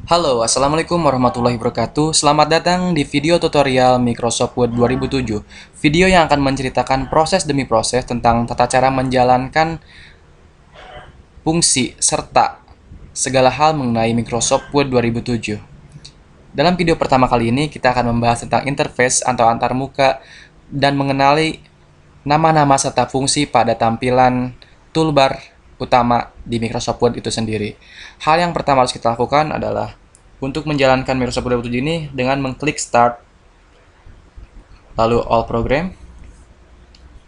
Halo, Assalamualaikum warahmatullahi wabarakatuh. Selamat datang di video tutorial Microsoft Word 2007. Video yang akan menceritakan proses demi proses tentang tata cara menjalankan fungsi serta segala hal mengenai Microsoft Word 2007. Dalam video pertama kali ini, kita akan membahas tentang interface atau antarmuka dan mengenali nama-nama serta fungsi pada tampilan toolbar utama di Microsoft Word itu sendiri. Hal yang pertama harus kita lakukan adalah untuk menjalankan Microsoft Word 2007 ini dengan mengklik Start, lalu All Program,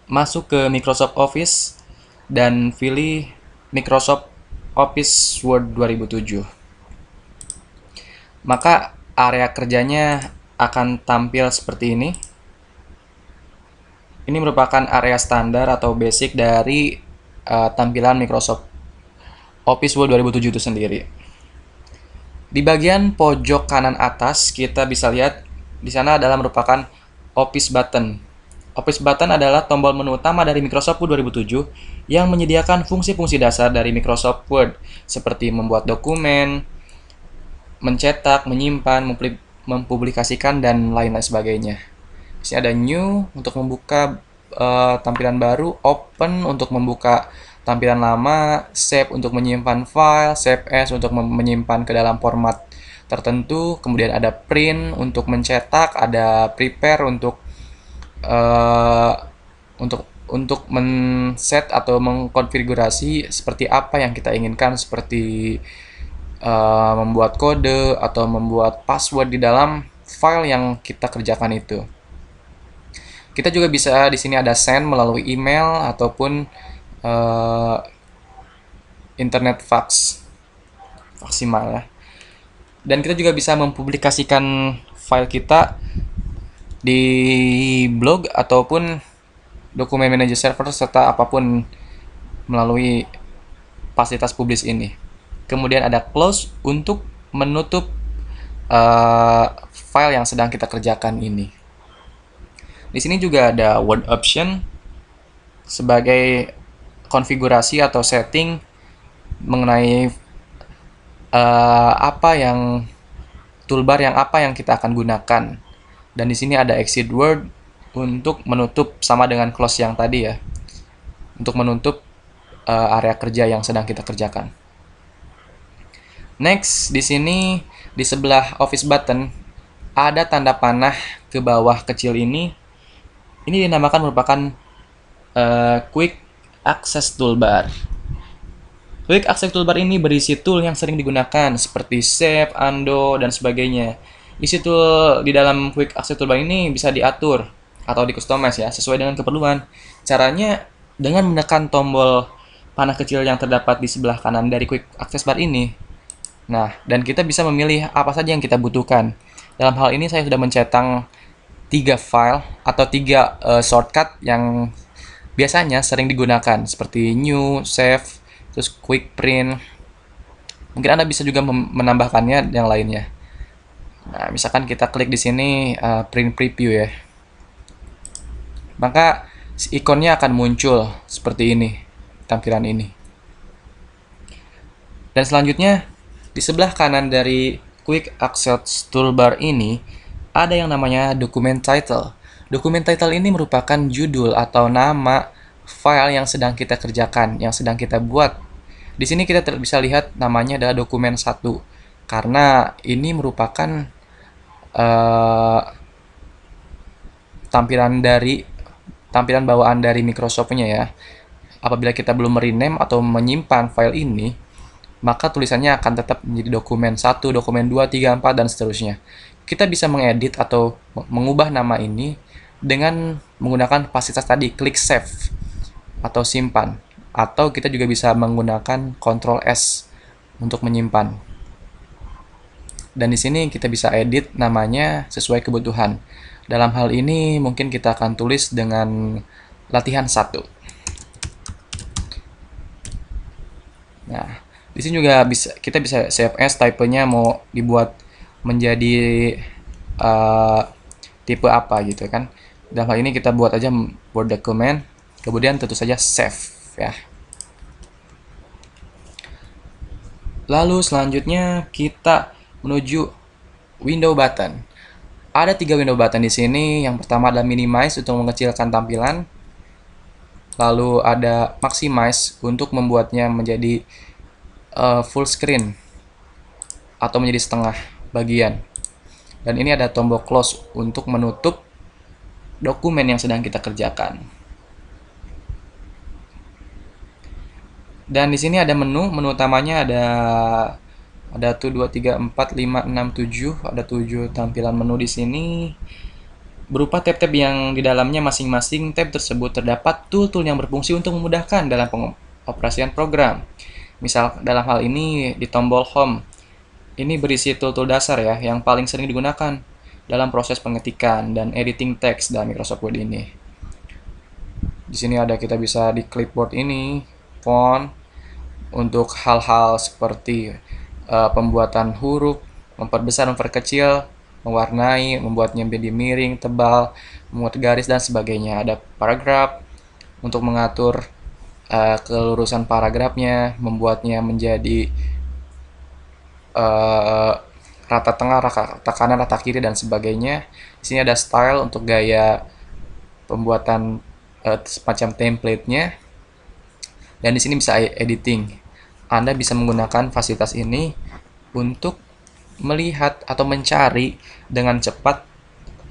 masuk ke Microsoft Office, dan pilih Microsoft Office Word 2007. Maka area kerjanya akan tampil seperti ini. Ini merupakan area standar atau basic dari tampilan Microsoft Office Word 2007 itu sendiri. Di bagian pojok kanan atas kita bisa lihat di sana adalah merupakan Office button. Office button adalah tombol menu utama dari Microsoft Word 2007 yang menyediakan fungsi-fungsi dasar dari Microsoft Word seperti membuat dokumen, mencetak, menyimpan, mempublikasikan, dan lain-lain sebagainya. Di sini ada New untuk membuka tampilan baru, Open untuk membuka tampilan lama, Save untuk menyimpan file, Save As untuk menyimpan ke dalam format tertentu, kemudian ada Print untuk mencetak, ada Prepare uh, untuk men-set atau mengkonfigurasi seperti apa yang kita inginkan, seperti membuat kode atau membuat password di dalam file yang kita kerjakan itu. Kita juga bisa di sini ada send melalui email ataupun uh, internet fax, maksimal ya. Dan kita juga bisa mempublikasikan file kita di blog ataupun dokumen manager server serta apapun melalui fasilitas publis ini. Kemudian ada close untuk menutup file yang sedang kita kerjakan ini. Di sini juga ada word option sebagai konfigurasi atau setting mengenai apa yang toolbar yang apa yang kita akan gunakan. Dan di sini ada exit word untuk menutup, sama dengan close yang tadi ya, untuk menutup area kerja yang sedang kita kerjakan. Next, di sini di sebelah office button ada tanda panah ke bawah kecil ini. Ini dinamakan merupakan Quick Access Toolbar. Quick Access Toolbar ini berisi tool yang sering digunakan seperti Save, Undo, dan sebagainya. Isi tool di dalam Quick Access Toolbar ini bisa diatur atau di-customize ya, sesuai dengan keperluan. Caranya dengan menekan tombol panah kecil yang terdapat di sebelah kanan dari Quick Access Bar ini. Nah, dan kita bisa memilih apa saja yang kita butuhkan. Dalam hal ini saya sudah mencetak 3 file atau 3 shortcut yang biasanya sering digunakan seperti New, Save, terus Quick Print. Mungkin Anda bisa juga menambahkannya yang lainnya. Nah, misalkan kita klik di sini Print Preview ya. Maka ikonnya akan muncul seperti ini, tampilan ini. Dan selanjutnya di sebelah kanan dari Quick Access Toolbar ini ada yang namanya Document Title. Document Title ini merupakan judul atau nama file yang sedang kita kerjakan, yang sedang kita buat. Di sini kita bisa lihat namanya adalah dokumen 1 karena ini merupakan tampilan bawaan dari Microsoft-nya ya. Apabila kita belum rename atau menyimpan file ini, maka tulisannya akan tetap menjadi dokumen 1, dokumen 2, 3, 4, dan seterusnya. Kita bisa mengedit atau mengubah nama ini dengan menggunakan fasilitas tadi, klik save atau simpan. Atau kita juga bisa menggunakan Ctrl S untuk menyimpan. Dan di sini kita bisa edit namanya sesuai kebutuhan. Dalam hal ini mungkin kita akan tulis dengan latihan 1. Nah, di sini juga kita bisa save as, typenya mau dibuat menjadi tipe apa gitu kan. Dalam hal ini kita buat aja Word document, kemudian tentu saja save ya. Lalu selanjutnya kita menuju window button. Ada 3 window button di sini. Yang pertama adalah minimize untuk mengecilkan tampilan. Lalu ada maximize untuk membuatnya menjadi full screen atau menjadi setengah bagian. Dan ini ada tombol close untuk menutup dokumen yang sedang kita kerjakan. Dan di sini ada menu utamanya ada 1 2 3 4 5 6 7, ada 7 tampilan menu di sini. Berupa tab-tab yang di dalamnya masing-masing tab tersebut terdapat tool-tool yang berfungsi untuk memudahkan dalam pengoperasian program. Misal dalam hal ini di tombol home. Ini berisi tool-tool dasar ya yang paling sering digunakan dalam proses pengetikan dan editing teks dalam Microsoft Word ini. Di sini ada kita bisa di clipboard ini, font untuk hal-hal seperti pembuatan huruf, memperbesar, memperkecil, mewarnai, membuatnya menjadi miring, tebal, membuat garis dan sebagainya. Ada paragraf untuk mengatur kelurusan paragrafnya, membuatnya menjadi rata tengah, rata kanan, rata kiri dan sebagainya. Di sini ada style untuk gaya pembuatan semacam template-nya. Dan di sini bisa editing. Anda bisa menggunakan fasilitas ini untuk melihat atau mencari dengan cepat,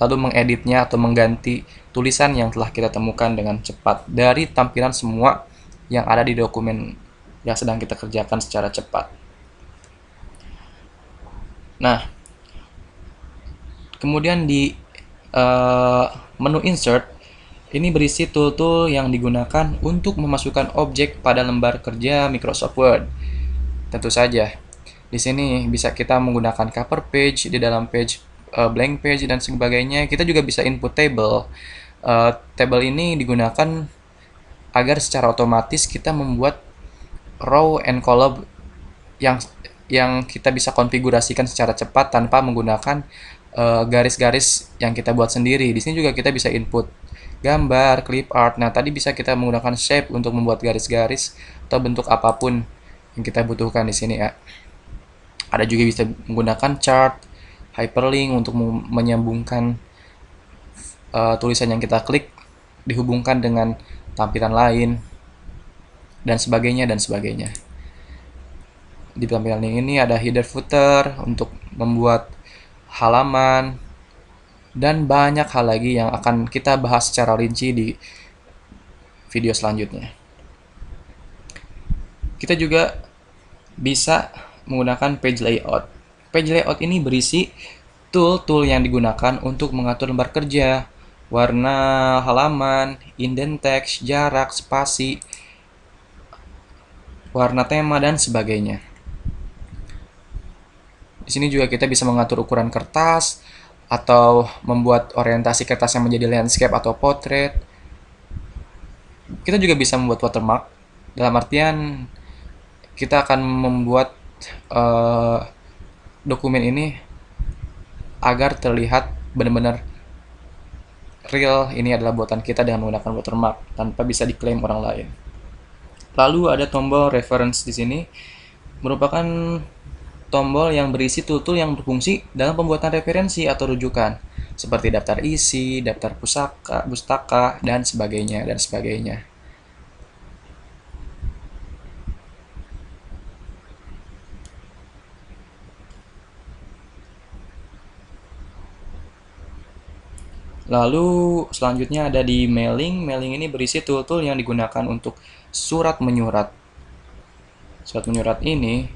lalu mengeditnya atau mengganti tulisan yang telah kita temukan dengan cepat dari tampilan semua yang ada di dokumen yang sedang kita kerjakan secara cepat. Nah, kemudian di menu insert ini berisi tool-tool yang digunakan untuk memasukkan objek pada lembar kerja Microsoft Word. Tentu saja, di sini bisa kita menggunakan cover page, di dalam page blank page dan sebagainya. Kita juga bisa input table. Table ini digunakan agar secara otomatis kita membuat row and column yang kita bisa konfigurasikan secara cepat tanpa menggunakan garis-garis yang kita buat sendiri. Di sini juga kita bisa input gambar, clip art. Nah, tadi bisa kita menggunakan shape untuk membuat garis-garis atau bentuk apapun yang kita butuhkan di sini ya. Ada juga bisa menggunakan chart, hyperlink untuk menyambungkan tulisan yang kita klik dihubungkan dengan tampilan lain dan sebagainya dan sebagainya. Di tampilan ini ada header footer untuk membuat halaman dan banyak hal lagi yang akan kita bahas secara rinci di video selanjutnya. Kita juga bisa menggunakan page layout. Page layout ini berisi tool-tool yang digunakan untuk mengatur lembar kerja, warna halaman, indent text, jarak, spasi, warna tema, dan sebagainya. Di sini juga kita bisa mengatur ukuran kertas, atau membuat orientasi kertas yang menjadi landscape atau portrait. Kita juga bisa membuat watermark, dalam artian kita akan membuat dokumen ini agar terlihat benar-benar real, ini adalah buatan kita dengan menggunakan watermark tanpa bisa diklaim orang lain. Lalu ada tombol reference di sini, merupakan tombol yang berisi tool-tool yang berfungsi dalam pembuatan referensi atau rujukan, seperti daftar isi, daftar pustaka, dan sebagainya, dan sebagainya. Lalu selanjutnya ada di mailing. Mailing ini berisi tool-tool yang digunakan untuk surat menyurat. Surat menyurat ini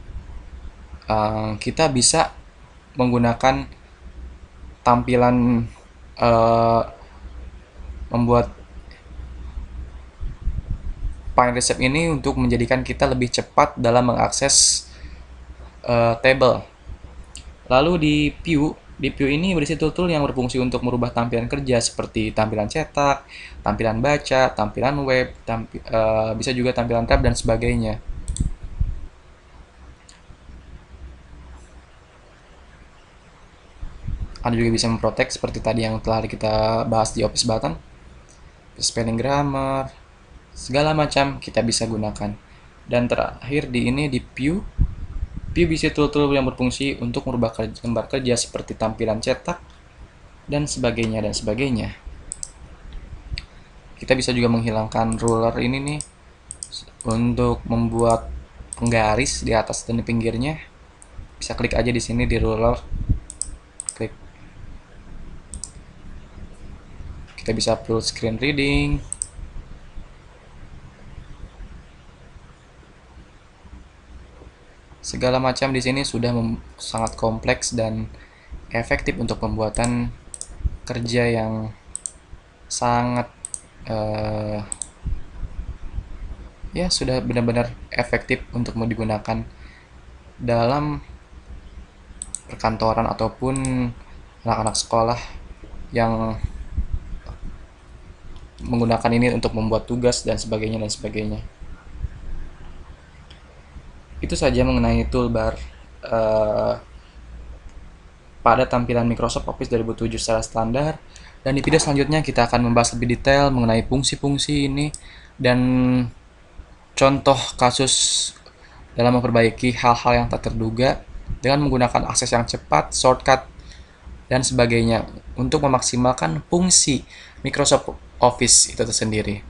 kita bisa menggunakan tampilan membuat file receipt ini untuk menjadikan kita lebih cepat dalam mengakses table. Lalu di view ini berisi tool-tool yang berfungsi untuk merubah tampilan kerja seperti tampilan cetak, tampilan baca, tampilan web, bisa juga tampilan tab dan sebagainya. Ada juga bisa memprotek seperti tadi yang telah kita bahas di office button, spelling grammar, segala macam kita bisa gunakan. Dan terakhir di ini di view PVC tool-tool yang berfungsi untuk merubah gambar kerja seperti tampilan cetak dan sebagainya dan sebagainya. Kita bisa juga menghilangkan ruler ini nih untuk membuat penggaris di atas dan di pinggirnya. Bisa klik aja di sini di ruler, klik. Kita bisa full screen reading. Segala macam di sini sudah sangat kompleks dan efektif untuk pembuatan kerja yang sangat ya sudah benar-benar efektif untuk mau digunakan dalam perkantoran ataupun anak-anak sekolah yang menggunakan ini untuk membuat tugas dan sebagainya dan sebagainya. Itu saja mengenai toolbar pada tampilan Microsoft Office 2007 secara standar. Dan di video selanjutnya kita akan membahas lebih detail mengenai fungsi-fungsi ini dan contoh kasus dalam memperbaiki hal-hal yang tak terduga dengan menggunakan akses yang cepat, shortcut, dan sebagainya untuk memaksimalkan fungsi Microsoft Office itu tersendiri.